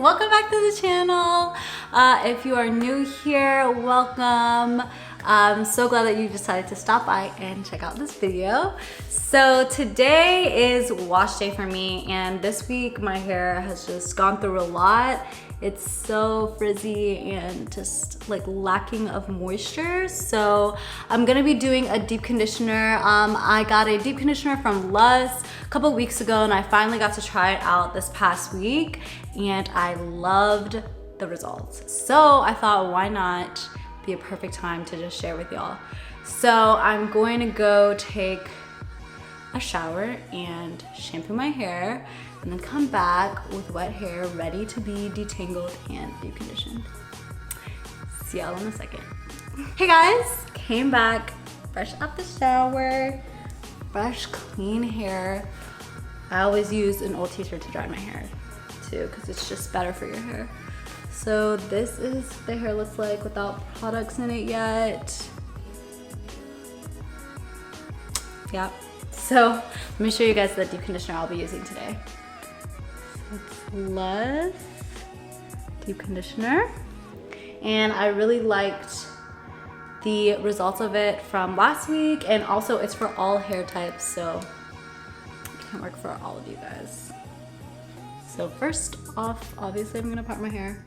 welcome back to the channel. If you are new here, welcome. I'm so glad that you decided to stop by and check out this video. So today is wash day for me, and this week my hair has just gone through a lot. It's so frizzy and just like lacking of moisture. So I'm gonna be doing a deep conditioner. I got a deep conditioner from Lush a couple weeks ago, and I finally got to try it out this past week, and I loved the results. So I thought, why not be a perfect time to just share with y'all. So I'm going to go take a shower and shampoo my hair, and then come back with wet hair ready to be detangled and deep conditioned. See y'all in a second. Hey guys, came back fresh out the shower, fresh clean hair. I always use an old t-shirt to dry my hair too, because it's just better for your hair. So this is what the hair looks like without products in it yet. Yep. So let me show you guys the deep conditioner I'll be using today. It's Lush deep conditioner, and I really liked the results of it from last week, and also it's for all hair types, so it can work for all of you guys. So first off, obviously I'm gonna part my hair.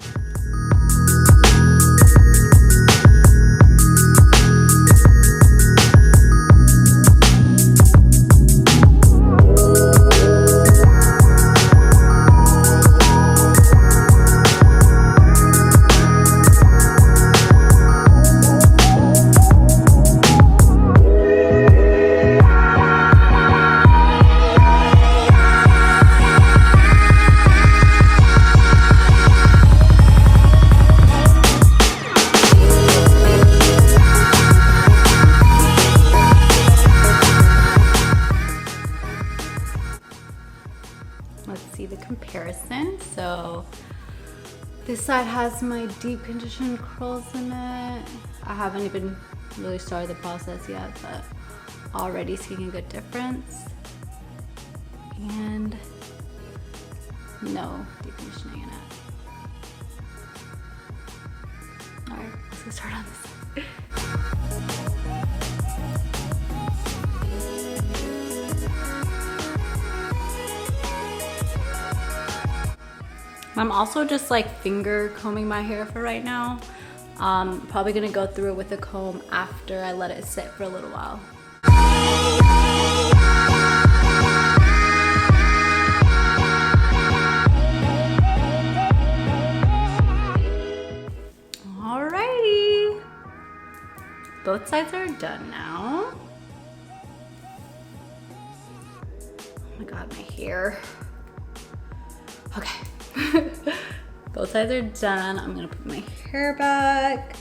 Let's see the comparison. So this side has my deep conditioned curls in it. I haven't even really started the process yet, but already seeing a good difference. And no deep conditioning in it. All right, let's get started on this. I'm also just like finger combing my hair for right now. Probably gonna go through it with a comb after I let it sit for a little while. Alrighty, both sides are done now. Oh my God, my hair. Okay. Both sides are done. I'm gonna put my hair back,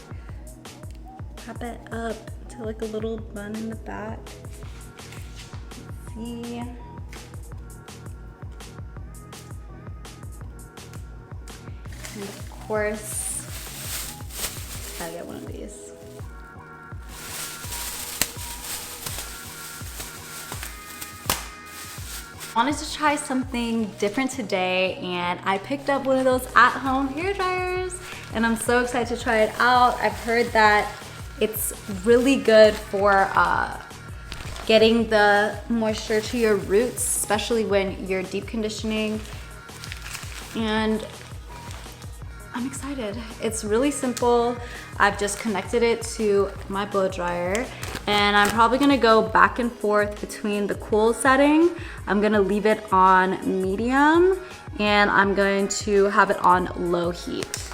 wrap it up to like a little bun in the back. Let's see. And of course, gotta get one of these. I wanted to try something different today, and I picked up one of those at-home hair dryers, and I'm so excited to try it out. I've heard that it's really good for getting the moisture to your roots, especially when you're deep conditioning, and I'm excited. It's really simple. I've just connected it to my blow dryer, and I'm probably gonna go back and forth between the cool setting. I'm gonna leave it on medium, and I'm going to have it on low heat.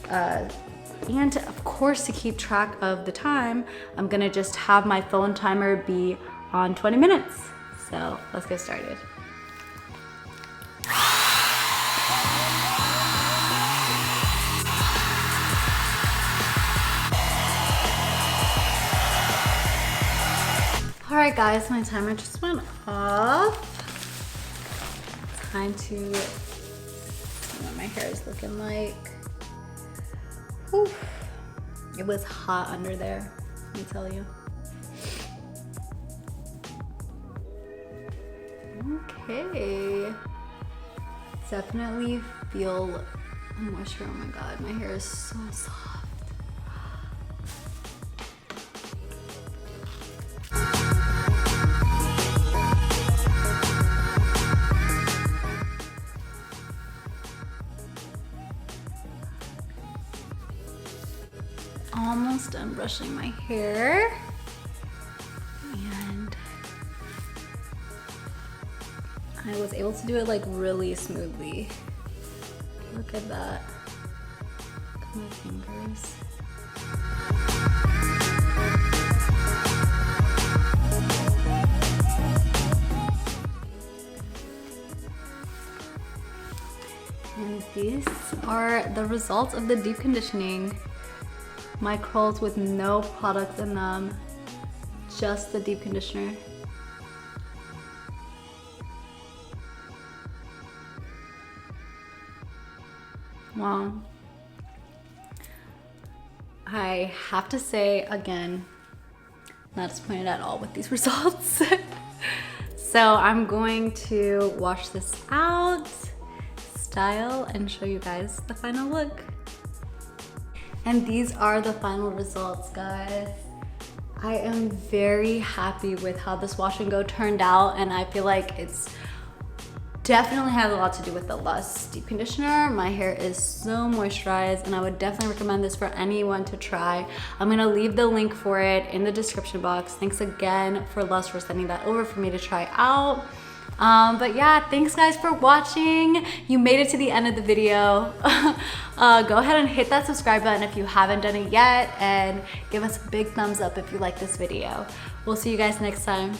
And of course, to keep track of the time, I'm gonna just have my phone timer be on 20 minutes. So let's get started. All right guys, my timer just went off. Time to see what my hair is looking like. Whew. It was hot under there, let me tell you. Okay. Definitely feel moisture. Oh my god, my hair is so soft. Almost done brushing my hair. And I was able to do it like really smoothly. Look at that. Look at my fingers. And these are the results of the deep conditioning. My curls with no products in them, just the deep conditioner. Wow. I have to say again, not disappointed at all with these results. So I'm going to wash this out, style, and show you guys the final look. And these are the final results, guys. I am very happy with how this wash and go turned out, and I feel like it's definitely has a lot to do with the Lush deep conditioner. My hair is so moisturized, and I would definitely recommend this for anyone to try. I'm gonna leave the link for it in the description box. Thanks again for Lush for sending that over for me to try out. But yeah, thanks guys for watching. You made it to the end of the video. Go ahead and hit that subscribe button if you haven't done it yet, and give us a big thumbs up if you like this video. We'll see you guys next time.